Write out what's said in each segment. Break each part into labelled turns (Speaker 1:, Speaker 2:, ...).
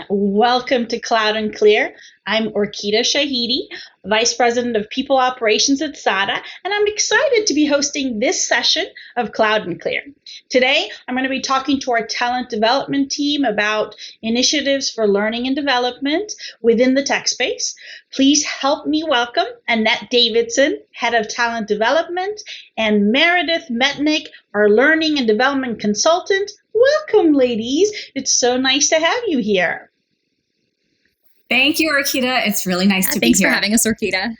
Speaker 1: Welcome to Cloud and Clear. I'm Orkideh Shahidi, Vice President of People Operations at Sada, and I'm excited to be hosting this session of Cloud and Clear. Today, I'm going to be talking to our talent development team about initiatives for learning and development within the tech space. Please help me welcome Annette Davidson, Head of Talent Development, and Meredith Mitnick, our Learning and Development Consultant. Welcome, ladies. It's so nice to have you here.
Speaker 2: Thank you, Orkideh. It's really nice to be here.
Speaker 3: Thanks for having us, Orkideh.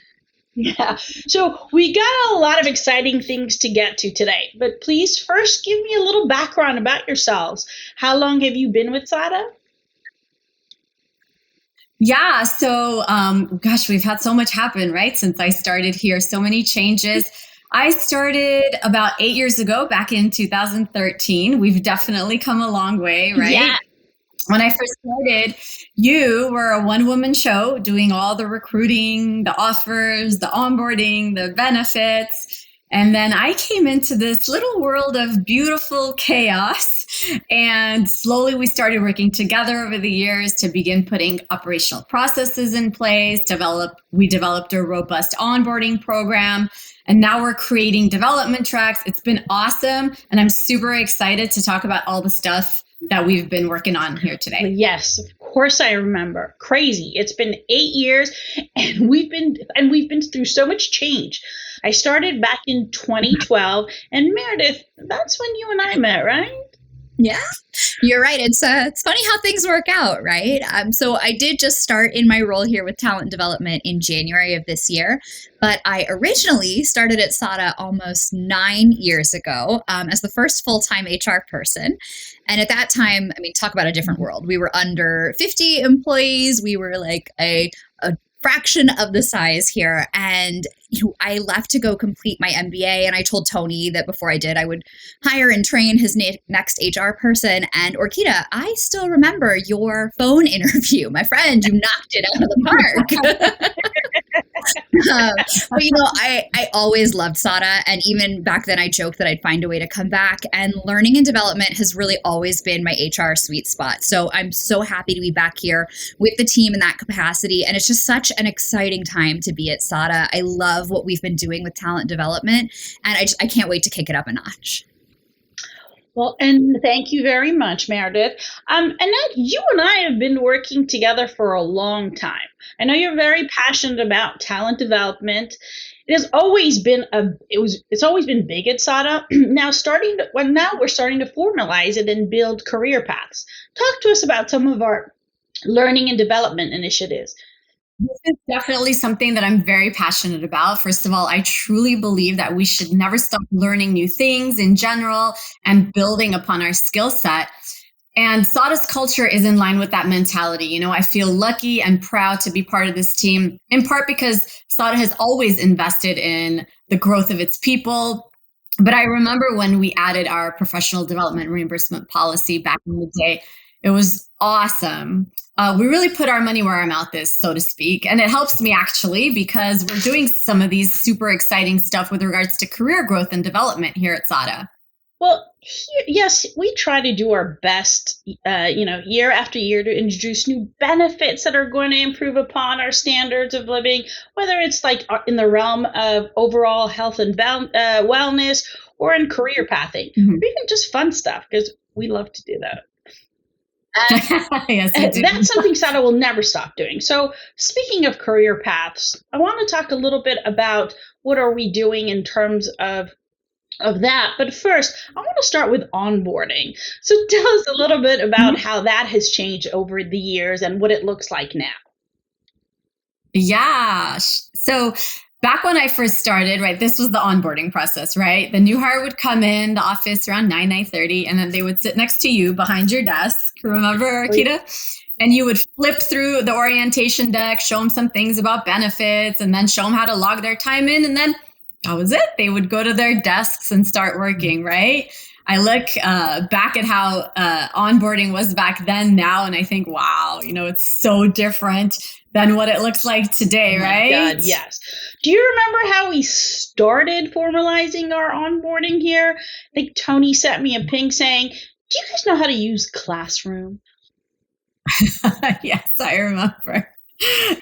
Speaker 1: Yeah, so we got a lot of exciting things to get to today, but please first give me a little background about yourselves. How long have you been with Sada?
Speaker 2: Yeah, so we've had so much happen, right? Since I started here, so many changes. I started about 8 years ago, back in 2013. We've definitely come a long way, right?
Speaker 3: Yeah.
Speaker 2: When I first started, you were a one-woman show doing all the recruiting, the offers, the onboarding, the benefits. And then I came into this little world of beautiful chaos. And slowly we started working together over the years to begin putting operational processes in place. We developed a robust onboarding program. And now we're creating development tracks. It's been awesome. And I'm super excited to talk about all the stuff that we've been working on here today.
Speaker 1: Yes, of course I remember. Crazy. It's been 8 years and we've been through so much change. I started back in 2012, and Meredith, that's when you and I met, right?
Speaker 3: Yeah, you're right. It's funny how things work out, right? So I did just start in my role here with talent development in January of this year, but I originally started at Sada almost 9 years ago as the first full-time HR person. And at that time, I mean, talk about a different world. We were under 50 employees. We were like a fraction of the size here. And I left to go complete my MBA. And I told Tony that before I did, I would hire and train his next HR person. And Orkideh, I still remember your phone interview. My friend, you knocked it out of the park. But I always loved Sada. And even back then I joked that I'd find a way to come back, and learning and development has really always been my HR sweet spot. So I'm so happy to be back here with the team in that capacity. And it's just such an exciting time to be at Sada. I love what we've been doing with talent development, and I can't wait to kick it up a notch.
Speaker 1: Well, and thank you very much, Meredith. Annette, you and I have been working together for a long time. I know you're very passionate about talent development. It has always been it's always been big at Sada. Now we're starting to formalize it and build career paths. Talk to us about some of our learning and development initiatives.
Speaker 2: This is definitely something that I'm very passionate about. First of all, I truly believe that we should never stop learning new things in general and building upon our skill set. And Sada's culture is in line with that mentality. I feel lucky and proud to be part of this team, in part because Sada has always invested in the growth of its people. But I remember when we added our professional development reimbursement policy back in the day, it was awesome. We really put our money where our mouth is, so to speak. And it helps me actually because we're doing some of these super exciting stuff with regards to career growth and development here at Sada.
Speaker 1: Well, yes, we try to do our best, year after year to introduce new benefits that are going to improve upon our standards of living, whether it's like in the realm of overall health and wellness or in career pathing, or even just fun stuff, because we love to do that.
Speaker 2: Yes,
Speaker 1: that's something Sada will never stop doing. So speaking of career paths, I want to talk a little bit about what are we doing in terms of that. But first, I want to start with onboarding. So tell us a little bit about how that has changed over the years and what it looks like now.
Speaker 2: Yeah. So back when I first started, right, this was the onboarding process, right? The new hire would come in the office around 9:30, and then they would sit next to you behind your desk. Remember, Orkideh? And you would flip through the orientation deck, show them some things about benefits, and then show them how to log their time in. And then that was it. They would go to their desks and start working, right? I look back at how onboarding was back then now, and I think, wow, it's so different than what it looks like today, right?
Speaker 1: God, yes. Do you remember how we started formalizing our onboarding here? I think Tony sent me a ping saying, do you guys know how to use Classroom?
Speaker 2: Yes, I remember.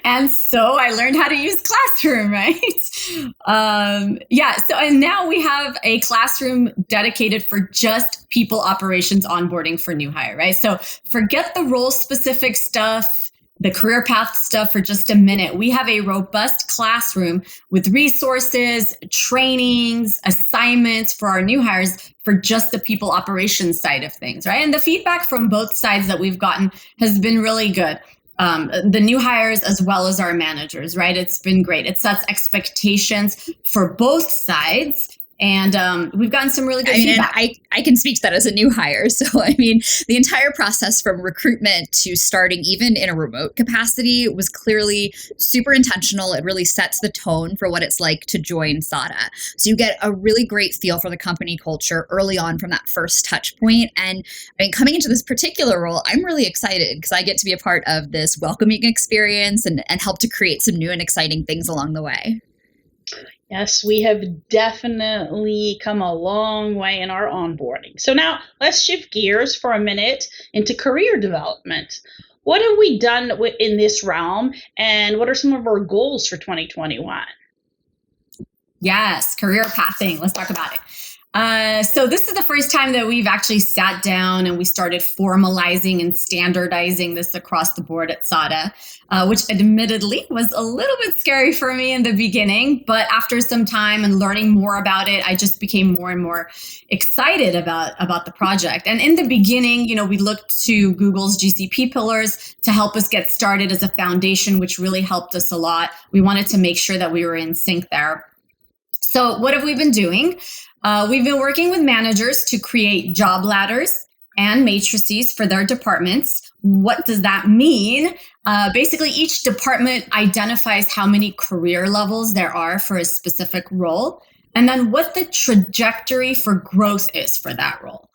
Speaker 2: And so I learned how to use Classroom, right? So and now we have a classroom dedicated for just people operations onboarding for new hire, right? So forget the role specific stuff, the career path stuff for just a minute. We have a robust classroom with resources, trainings, assignments for our new hires for just the people operations side of things, right? And the feedback from both sides that we've gotten has been really good. The new hires as well as our managers, right? It's been great. It sets expectations for both sides. And we've gotten some really good feedback.
Speaker 3: I can speak to that as a new hire. So, I mean, the entire process from recruitment to starting even in a remote capacity was clearly super intentional. It really sets the tone for what it's like to join Sada. So you get a really great feel for the company culture early on from that first touch point. And I mean, coming into this particular role, I'm really excited because I get to be a part of this welcoming experience and help to create some new and exciting things along the way.
Speaker 1: Yes, we have definitely come a long way in our onboarding. So now let's shift gears for a minute into career development. What have we done in this realm, and what are some of our goals for 2021?
Speaker 2: Yes, career pathing. Let's talk about it. So this is the first time that we've actually sat down and we started formalizing and standardizing this across the board at Sada, which admittedly was a little bit scary for me in the beginning. But after some time and learning more about it, I just became more and more excited about the project. And in the beginning, we looked to Google's GCP pillars to help us get started as a foundation, which really helped us a lot. We wanted to make sure that we were in sync there. So what have we been doing? We've been working with managers to create job ladders and matrices for their departments. What does that mean? Basically, each department identifies how many career levels there are for a specific role, and then what the trajectory for growth is for that role.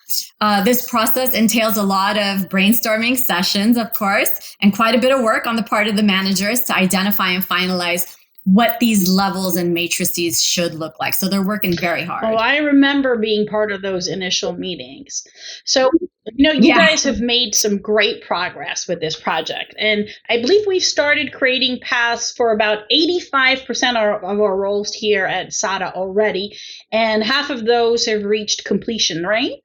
Speaker 2: This process entails a lot of brainstorming sessions, of course, and quite a bit of work on the part of the managers to identify and finalize what these levels and matrices should look like. So they're working very hard.
Speaker 1: Oh, I remember being part of those initial meetings. So, you guys have made some great progress with this project. And I believe we've started creating paths for about 85% of our roles here at Sada already. And half of those have reached completion, right?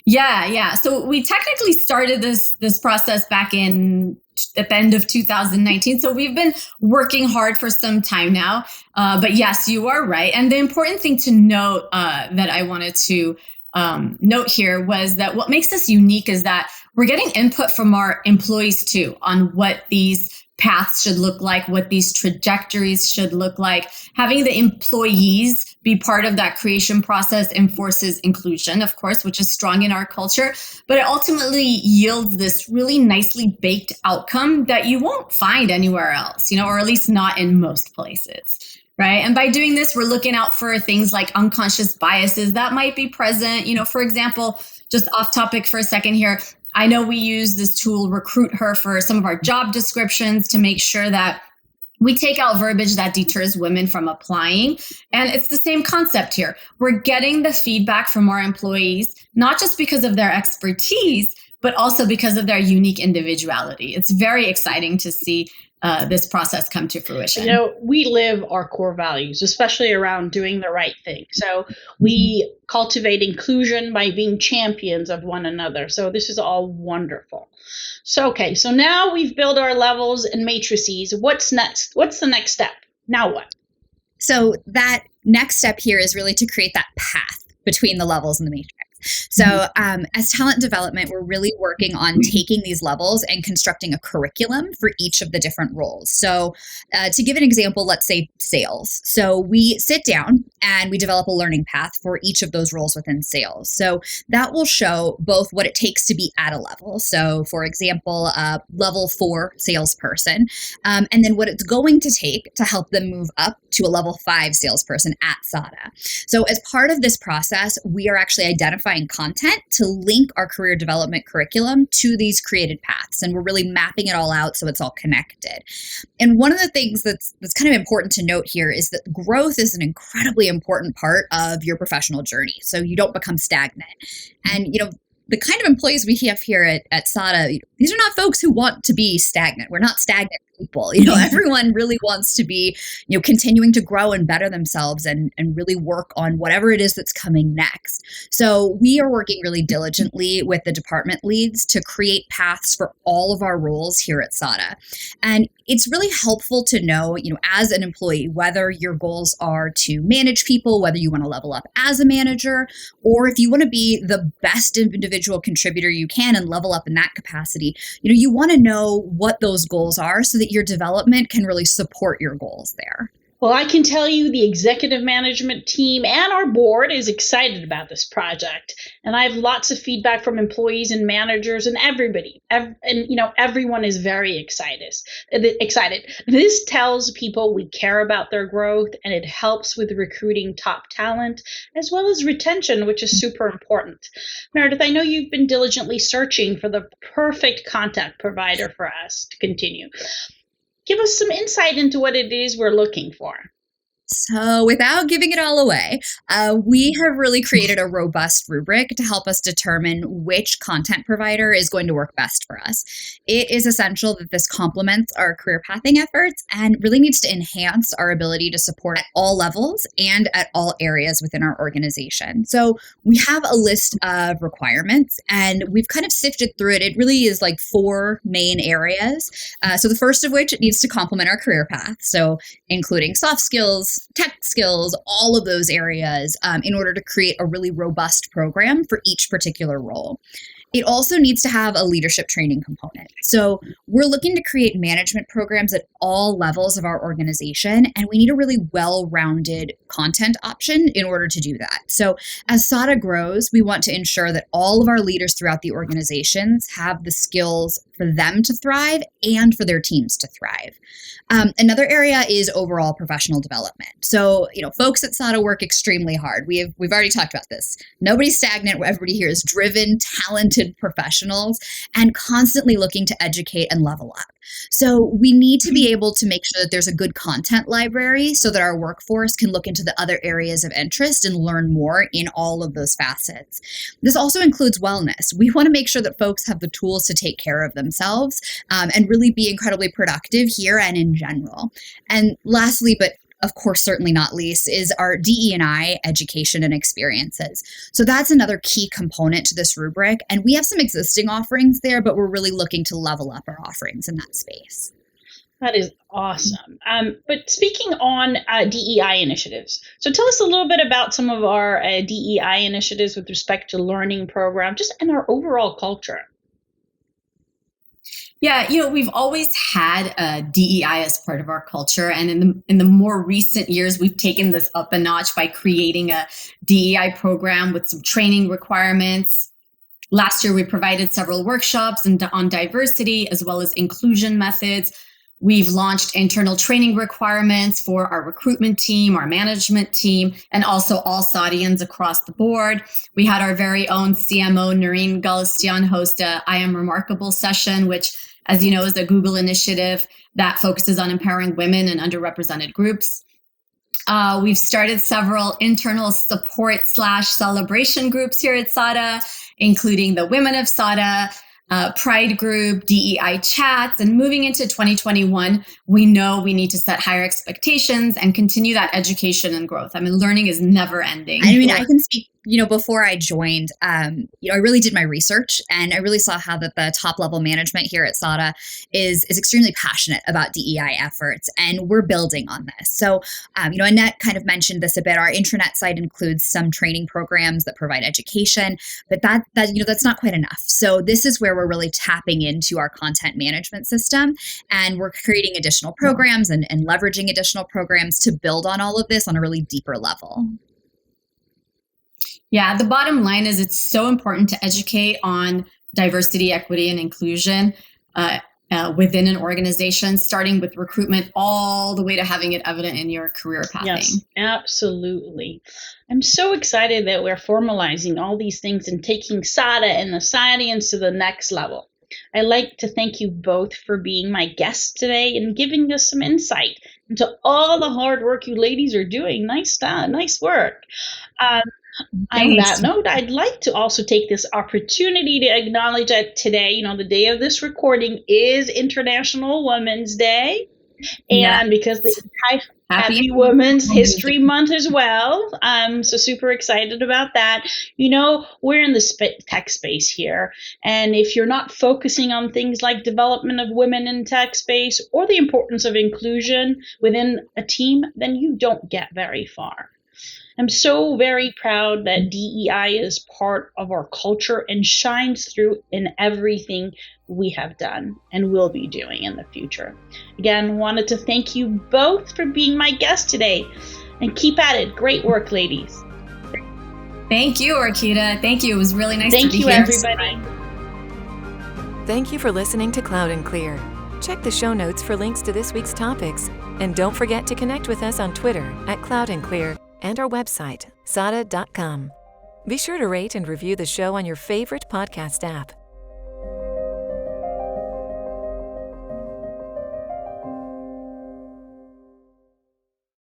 Speaker 2: Yeah. So we technically started this process back at the end of 2019. So we've been working hard for some time now. But yes, you are right. And the important thing to note that I wanted to note here was that what makes us unique is that we're getting input from our employees too on what these paths should look like, what these trajectories should look like. Having the employees be part of that creation process enforces inclusion, of course, which is strong in our culture, but it ultimately yields this really nicely baked outcome that you won't find anywhere else, or at least not in most places. Right. And by doing this, we're looking out for things like unconscious biases that might be present. For example, just off topic for a second here, I know we use this tool, Recruit Her, for some of our job descriptions to make sure that we take out verbiage that deters women from applying. And it's the same concept here. We're getting the feedback from our employees, not just because of their expertise, but also because of their unique individuality. It's very exciting to see this process come to fruition.
Speaker 1: We live our core values, especially around doing the right thing. So we cultivate inclusion by being champions of one another. So this is all wonderful. So now we've built our levels and matrices. What's next? What's the next step? Now what?
Speaker 3: So that next step here is really to create that path between the levels and the matrix. So as talent development, we're really working on taking these levels and constructing a curriculum for each of the different roles. So to give an example, let's say sales. So we sit down and we develop a learning path for each of those roles within sales. So that will show both what it takes to be at a level. So for example, level 4 salesperson, and then what it's going to take to help them move up to a level 5 salesperson at Sada. So as part of this process, we are actually identifying content to link our career development curriculum to these created paths. And we're really mapping it all out so it's all connected. And one of the things that's kind of important to note here is that growth is an incredibly important part of your professional journey. So you don't become stagnant. And, the kind of employees we have here at Sada, these are not folks who want to be stagnant. We're not stagnant people. Everyone really wants to be, continuing to grow and better themselves and really work on whatever it is that's coming next. So we are working really diligently with the department leads to create paths for all of our roles here at Sada. And it's really helpful to know, as an employee, whether your goals are to manage people, whether you want to level up as a manager, or if you want to be the best individual contributor you can and level up in that capacity. You want to know what those goals are so that your development can really support your goals there.
Speaker 1: Well, I can tell you the executive management team and our board is excited about this project. And I have lots of feedback from employees and managers and everybody. Everyone is very excited. This tells people we care about their growth, and it helps with recruiting top talent as well as retention, which is super important. Meredith, I know you've been diligently searching for the perfect contact provider for us to continue. Give us some insight into what it is we're looking for.
Speaker 3: So without giving it all away, we have really created a robust rubric to help us determine which content provider is going to work best for us. It is essential that this complements our career pathing efforts and really needs to enhance our ability to support at all levels and at all areas within our organization. So we have a list of requirements and we've kind of sifted through it. It really is like 4 main areas. So the first of which, it needs to complement our career path. So including soft skills, tech skills, all of those areas in order to create a really robust program for each particular role. It also needs to have a leadership training component. So we're looking to create management programs at all levels of our organization, and we need a really well-rounded content option in order to do that. So as Sada grows, we want to ensure that all of our leaders throughout the organizations have the skills for them to thrive and for their teams to thrive. Another area is overall professional development. So, folks at Sada work extremely hard. We've already talked about this. Nobody's stagnant. Everybody here is driven, talented professionals and constantly looking to educate and level up. So we need to be able to make sure that there's a good content library so that our workforce can look into the other areas of interest and learn more in all of those facets. This also includes wellness. We want to make sure that folks have the tools to take care of themselves and really be incredibly productive here and in general. And lastly, but of course, certainly not least, is our DE&I education and experiences. So that's another key component to this rubric. And we have some existing offerings there, but we're really looking to level up our offerings in that space.
Speaker 1: That is awesome. But speaking on DEI initiatives, so tell us a little bit about some of our DEI initiatives with respect to learning program, just in our overall culture.
Speaker 2: Yeah, we've always had DEI as part of our culture. And in the more recent years, we've taken this up a notch by creating a DEI program with some training requirements. Last year, we provided several workshops on diversity as well as inclusion methods. We've launched internal training requirements for our recruitment team, our management team, and also all Sadians across the board. We had our very own CMO, Noreen Galistian, host a I Am Remarkable session, which, as you know, is a Google initiative that focuses on empowering women and underrepresented groups. We've started several internal support / celebration groups here at Sada, including the Women of Sada, Pride Group, DEI chats, and moving into 2021, we know we need to set higher expectations and continue that education and growth. I mean, learning is never ending.
Speaker 3: I mean, I can speak, before I joined, I really did my research and I really saw how that the top level management here at Sada is extremely passionate about DEI efforts, and we're building on this. So, Annette kind of mentioned this a bit. Our intranet site includes some training programs that provide education, but that's not quite enough. So this is where we're really tapping into our content management system, and we're creating additional programs and leveraging additional programs to build on all of this on a really deeper level.
Speaker 2: Yeah, the bottom line is it's so important to educate on diversity, equity, and inclusion within an organization, starting with recruitment all the way to having it evident in your career pathing.
Speaker 1: Yes, absolutely. I'm so excited that we're formalizing all these things and taking Sada and the Sadians to the next level. I'd like to thank you both for being my guests today and giving us some insight into all the hard work you ladies are doing. Nice work. On
Speaker 2: Thanks.
Speaker 1: that note, I'd like to also take this opportunity to acknowledge that today, the day of this recording is International Women's Day.
Speaker 2: Yeah.
Speaker 1: And because Happy Women's History Month as well. So super excited about that. We're in the tech space here. And if you're not focusing on things like development of women in tech space or the importance of inclusion within a team, then you don't get very far. I'm so very proud that DEI is part of our culture and shines through in everything we have done and will be doing in the future. Again, wanted to thank you both for being my guest today, and keep at it. Great work, ladies.
Speaker 2: Thank you, Orkideh. Thank you. It was really nice to be
Speaker 1: here. Thank you, everybody.
Speaker 4: Thank you for listening to Cloud and Clear. Check the show notes for links to this week's topics. And don't forget to connect with us on Twitter @CloudandClear and our website, sada.com. Be sure to rate and review the show on your favorite podcast app.